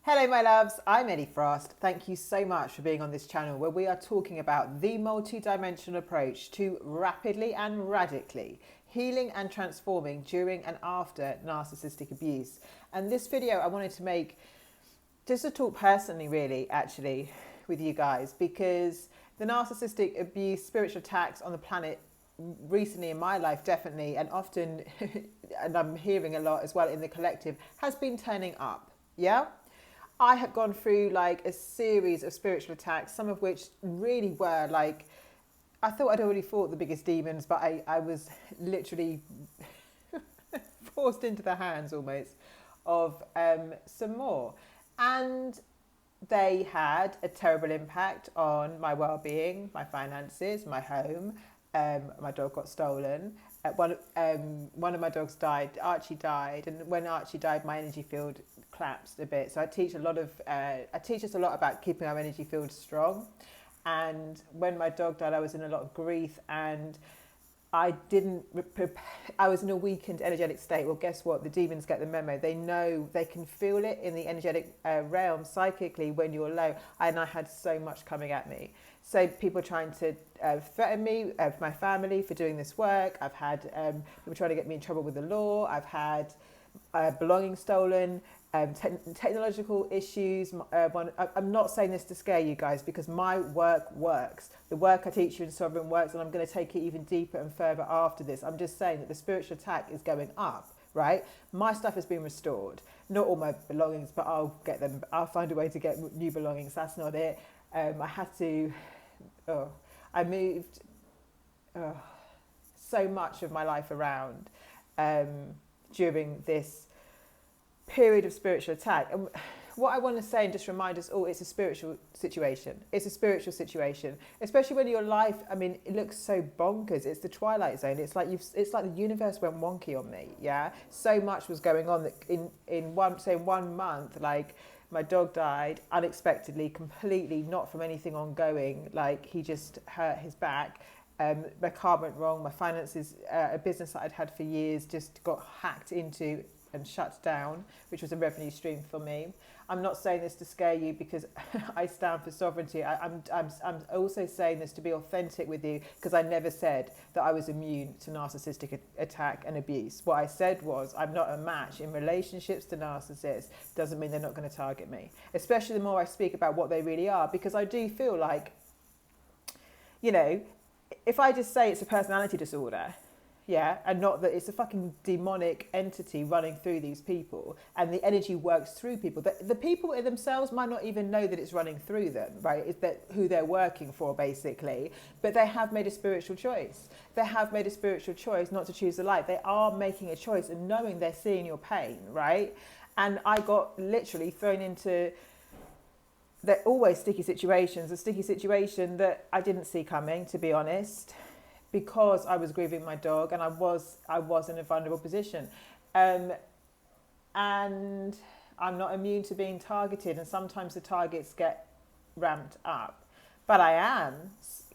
Hello my loves, I'm Eddie Frost. Thank you so much for being on this channel where we are talking about the multi-dimensional approach to rapidly and radically healing and transforming during and after narcissistic abuse. And this video I wanted to make just to talk personally really actually with you guys, because the narcissistic abuse, spiritual attacks on the planet recently in my life definitely, and often and I'm hearing a lot as well in the collective, has been turning up. Yeah, I have gone through like a series of spiritual attacks, some of which really were like, I thought I'd already fought the biggest demons, but I was literally forced into the hands almost of some more. And they had a terrible impact on my well-being, my finances, my home. My dog got stolen. One of my dogs died. Archie died, and when Archie died, my energy field collapsed a bit. So I teach us a lot about keeping our energy field strong. And when my dog died, I was in a lot of grief, and I was in a weakened energetic state. Well, guess what? The demons get the memo. They know, they can feel it in the energetic realm psychically when you're low. And I had so much coming at me. So people trying to threaten me, my family for doing this work. I've had people trying to get me in trouble with the law. I've had belongings stolen, technological issues. I'm not saying this to scare you guys, because my work works. The work I teach you in Sovereign works, and I'm going to take it even deeper and further after this. I'm just saying that the spiritual attack is going up, right? My stuff has been restored. Not all my belongings, but I'll get them. I'll find a way to get new belongings. That's not it. I had to... I moved so much of my life around during this period of spiritual attack. And what I want to say, and just remind us all, it's a spiritual situation. It's a spiritual situation, especially when your life, I mean, it looks so bonkers. It's the twilight zone. It's like the universe went wonky on me. Yeah, so much was going on that in 1 month, like, my dog died unexpectedly, completely not from anything ongoing. Like, he just hurt his back. My car went wrong. My finances, a business that I'd had for years, just got hacked into and shut down, which was a revenue stream for me. I'm not saying this to scare you, because I stand for sovereignty. I'm also saying this to be authentic with you, because I never said that I was immune to narcissistic attack and abuse. What I said was, I'm not a match in relationships to narcissists. Doesn't mean they're not going to target me, especially the more I speak about what they really are, because I do feel like, you know, if I just say it's a personality disorder, yeah, and not that it's a fucking demonic entity running through these people, and the energy works through people. The people in themselves might not even know that it's running through them, right? It's that who they're working for, basically. But they have made a spiritual choice. They have made a spiritual choice not to choose the light. They are making a choice and knowing they're seeing your pain, right? And I got literally thrown into... They're always sticky situations, a sticky situation that I didn't see coming, to be honest, because I was grieving my dog, and I was in a vulnerable position. And I'm not immune to being targeted, and sometimes the targets get ramped up. But I am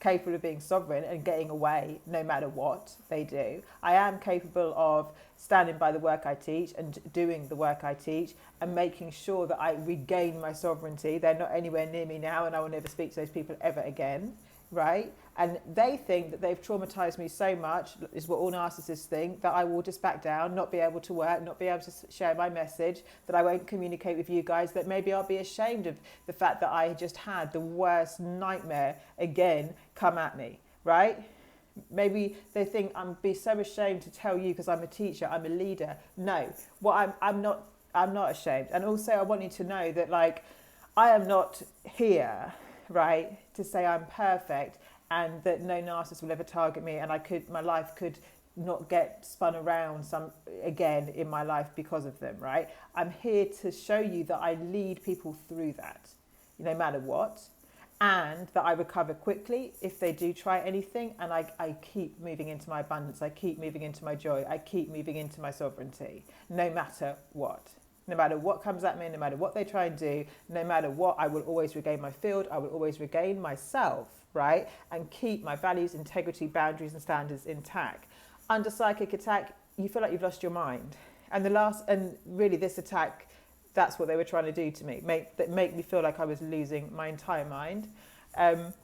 capable of being sovereign and getting away no matter what they do. I am capable of standing by the work I teach and doing the work I teach and making sure that I regain my sovereignty. They're not anywhere near me now, and I will never speak to those people ever again. Right? And they think that they've traumatized me so much, is what all narcissists think, that I will just back down, not be able to work, not be able to share my message, that I won't communicate with you guys, that maybe I'll be ashamed of the fact that I just had the worst nightmare again come at me, right? Maybe they think I'm be so ashamed to tell you because I'm a teacher, I'm a leader. No, I'm not ashamed. And also I want you to know that, like, I am not here, right, to say I'm perfect and that no narcissist will ever target me, and my life could not get spun around again in my life because of them, right? I'm here to show you that I lead people through that, no matter what, and that I recover quickly if they do try anything, and I keep moving into my abundance, I keep moving into my joy, I keep moving into my sovereignty, no matter what. No matter what comes at me, no matter what they try and do, no matter what, I will always regain my field, I will always regain myself, right? And keep my values, integrity, boundaries and standards intact. Under psychic attack, you feel like you've lost your mind. And really this attack That's what they were trying to do to me, make me feel like I was losing my entire mind. And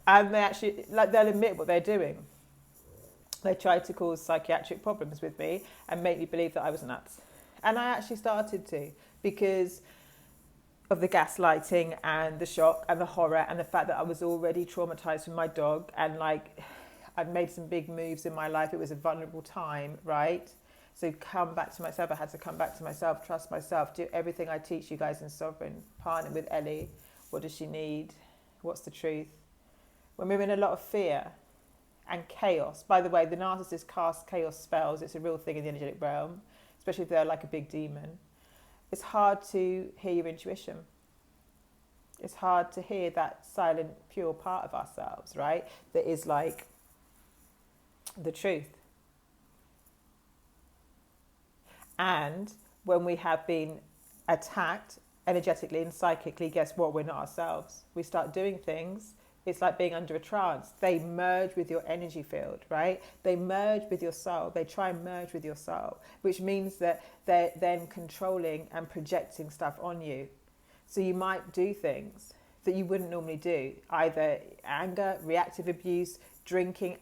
they actually, like, they'll admit what they're doing. They tried to cause psychiatric problems with me and make me believe that I was nuts. And I actually started to, because of the gaslighting and the shock and the horror and the fact that I was already traumatized from my dog, and like I'd made some big moves in my life. It was a vulnerable time, right? So come back to myself. I had to come back to myself, trust myself, do everything I teach you guys in Sovereign. Partner with Ellie. What does she need? What's the truth? When we're in a lot of fear and chaos, by the way, the narcissist casts chaos spells. It's a real thing in the energetic realm, especially if they're like a big demon. It's hard to hear your intuition. It's hard to hear that silent, pure part of ourselves, right? That is like the truth. And when we have been attacked energetically and psychically, guess what? We're not ourselves. We start doing things. It's like being under a trance. They merge with your energy field, right? They merge with your soul. They try and merge with your soul, which means that they're then controlling and projecting stuff on you. So you might do things that you wouldn't normally do, either anger, reactive abuse, drinking,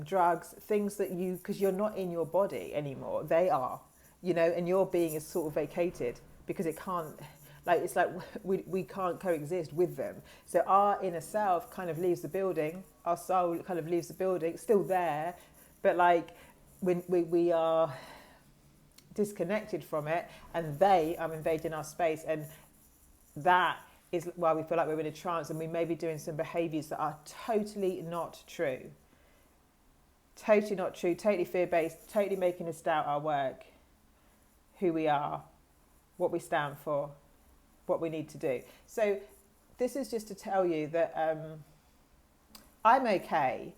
drugs, things that because you're not in your body anymore. They are, and your being is sort of vacated because it can't, like, it's like we can't coexist with them. So our inner self kind of leaves the building, our soul kind of leaves the building, it's still there, but like when we are disconnected from it, and they are invading our space, and that is why we feel like we're in a trance, and we may be doing some behaviours that are totally not true. Totally not true, totally fear-based, totally making us doubt our work, who we are, what we stand for, what we need to do. So this is just to tell you that I'm okay,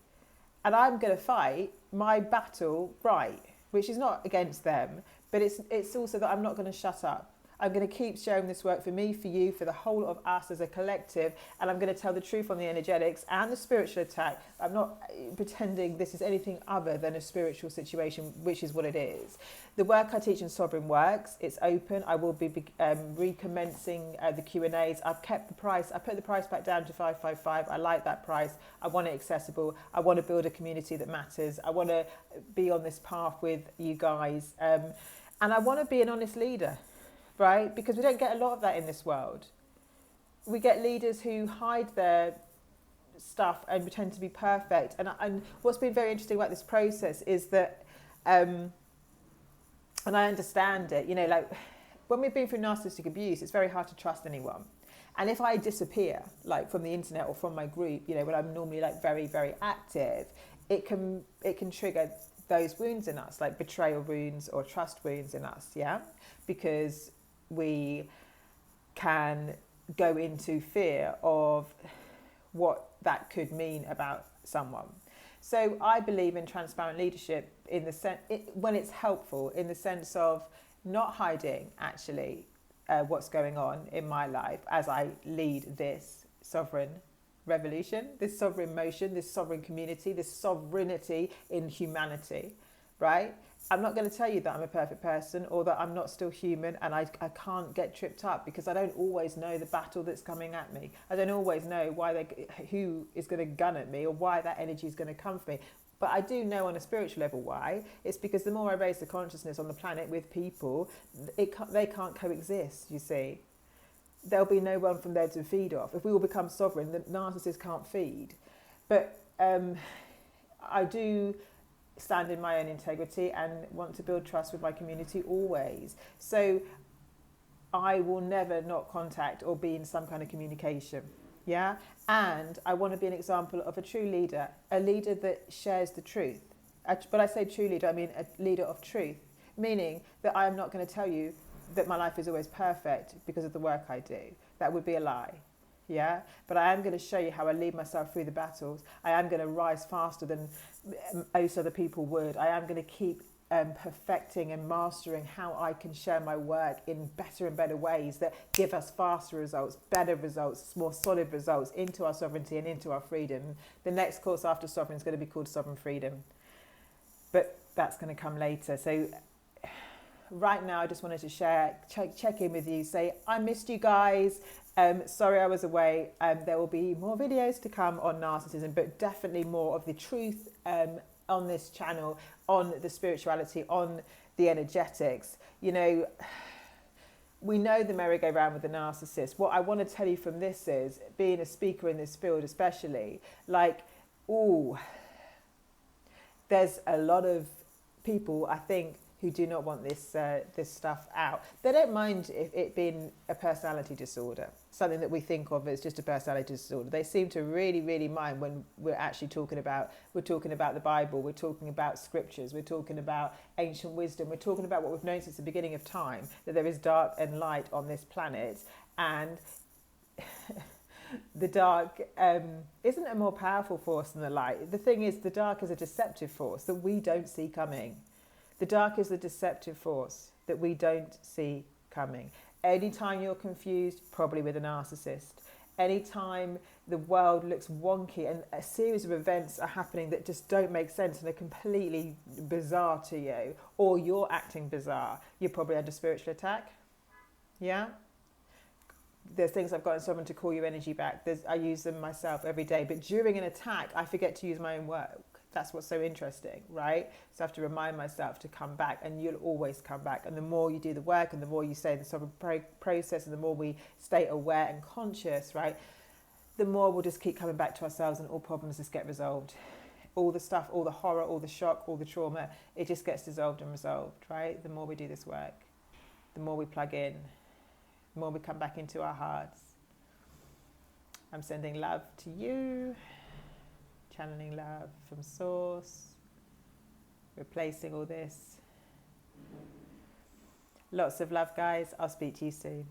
and I'm going to fight my battle right, which is not against them, but it's also that I'm not going to shut up. I'm going to keep sharing this work for me, for you, for the whole of us as a collective, and I'm going to tell the truth on the energetics and the spiritual attack. I'm not pretending this is anything other than a spiritual situation, which is what it is. The work I teach in Sovereign works. It's open. I will be recommencing the Q&As. I've kept the price. I put the price back down to $555. I like that price. I want it accessible. I want to build a community that matters. I want to be on this path with you guys. And I want to be an honest leader. Right? Because we don't get a lot of that in this world. We get leaders who hide their stuff and pretend to be perfect. And what's been very interesting about this process is that, and I understand it, like when we've been through narcissistic abuse, it's very hard to trust anyone. And if I disappear, like from the internet or from my group, when I'm normally like very, very active, it can trigger those wounds in us, like betrayal wounds or trust wounds in us, yeah? Because we can go into fear of what that could mean about someone. So I believe in transparent leadership in the when it's helpful, in the sense of not hiding actually what's going on in my life as I lead this sovereign revolution, this sovereign motion, this sovereign community, this sovereignty in humanity, right? I'm not going to tell you that I'm a perfect person or that I'm not still human, and I can't get tripped up because I don't always know the battle that's coming at me. I don't always know who is going to gun at me or why that energy is going to come for me. But I do know on a spiritual level why. It's because the more I raise the consciousness on the planet with people, they can't coexist, you see. There'll be no one from there to feed off. If we all become sovereign, the narcissist can't feed. But I do stand in my own integrity and want to build trust with my community always. So I will never not contact or be in some kind of communication. Yeah. And I want to be an example of a true leader, a leader that shares the truth. But I say true leader, I mean a leader of truth, meaning that I am not going to tell you that my life is always perfect because of the work I do. That would be a lie. Yeah, but I am going to show you how I lead myself through the battles. I am going to rise faster than most other people would. I am going to keep perfecting and mastering how I can share my work in better and better ways that give us faster results, better results, more solid results into our sovereignty and into our freedom. The next course after Sovereign is going to be called Sovereign Freedom. But that's going to come later. So right now I just wanted to check in with you, say I missed you guys. Sorry I was away. There will be more videos to come on narcissism, but definitely more of the truth on this channel, on the spirituality, on the energetics. You know, we know the merry-go-round with the narcissist. What I want to tell you from this is, being a speaker in this field especially, like, there's a lot of people, I think, who do not want this stuff out. They don't mind it being a personality disorder, something that we think of as just a personality disorder. They seem to really, really mind when we're actually talking about the Bible, we're talking about scriptures, we're talking about ancient wisdom, we're talking about what we've known since the beginning of time, that there is dark and light on this planet, and the dark isn't a more powerful force than the light. The thing is, the dark is a deceptive force that we don't see coming. The dark is the deceptive force that we don't see coming. Anytime you're confused, probably with a narcissist. Anytime the world looks wonky and a series of events are happening that just don't make sense and are completely bizarre to you, or you're acting bizarre, you're probably under spiritual attack. Yeah? There's things I've gotten someone to call your energy back. I use them myself every day. But during an attack, I forget to use my own work. That's what's so interesting, right? So I have to remind myself to come back, and you'll always come back. And the more you do the work, and the more you stay in the sort of process, and the more we stay aware and conscious, right, the more we'll just keep coming back to ourselves, and all problems just get resolved. All the stuff, all the horror, all the shock, all the trauma, it just gets dissolved and resolved, right? The more we do this work, the more we plug in, the more we come back into our hearts. I'm sending love to you. Channeling love from source, replacing all this. Lots of love, guys. I'll speak to you soon.